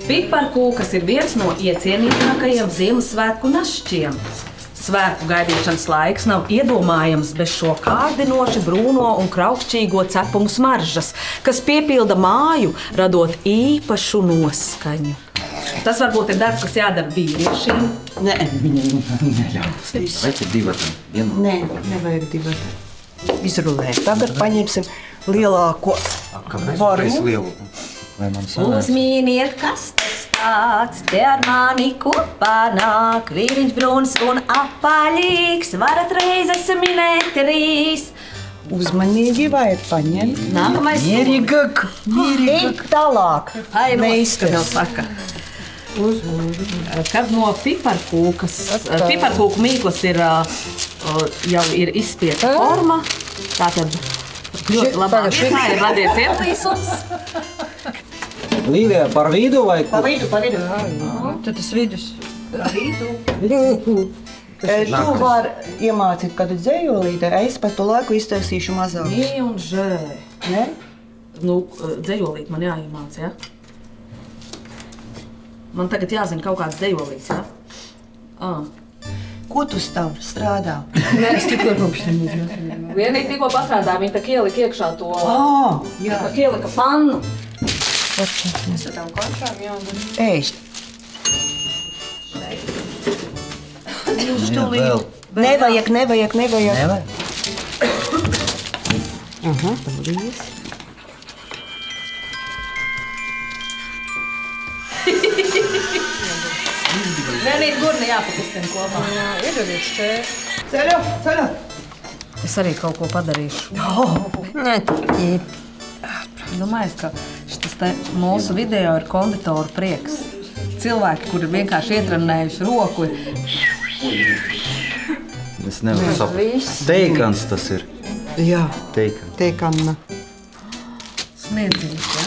Piparkūkas ir viens no iecienītākajiem Ziemassvētku našķiem. Svētku gaidīšanas laiks nav iedomājams bez šo kārdinoši brūno un kraukšķīgo cepumu smaržas, kas piepilda māju, radot īpašu noskaņu. Tas varbūt ir darbs, kas jādara vīriešiem. Nē, viņai neļaus. Vajag divatā? Nē, nevajag divatā. Izrulēt. Tagad paņemsim lielāko varu. Uzmīniet, kas tas tāds, te ar mani kopā nāk. Vīriņš brūns un apaļīgs, varat reizes minēt 3. Uzmanīgi vajag paņemt. Nākamais Mierīgāk. Ej tālāk. Meistars saka. Kad no piparkūku mīklas jau ir izspiesta forma, tātad ļoti labā vietā ir radies ieplīsums. Līvija, par vidu vai? Pa vidu. Tad tas vidus. Par vidu. Tu var iemācīt kādu dzējolīti, es par to laiku iztaisīšu mazāk. Mie un žēl. Ne? Nu, dzējolīt man jāiemāc, ja? Man tagad jāzina kaut kāds dzējolīts, ja? Ko tu stāv strādā? Nē, es tikko rupšķinu. Vienīgi tikko pastrādā, viņi tak ielika iekšā to... Jā. Tak ielika pannu. Mēs ar tām kontrām jādara. Ēst. Vēl. Nevajag. Nevajag? Paldies. Vienīgi gurni jāpakustina kopā. Jā, iedodiet šķēr. Ceļo. Es arī kaut ko padarīšu. Nē, Domāju, ka šis mūsu video ir konditoru prieks. Cilvēki, kuri vienkārši ietrenējuši roku. Es nevaru saprast. Teikans tas ir. Jā, Teikans. teikanna. Sniedzīgs, ja?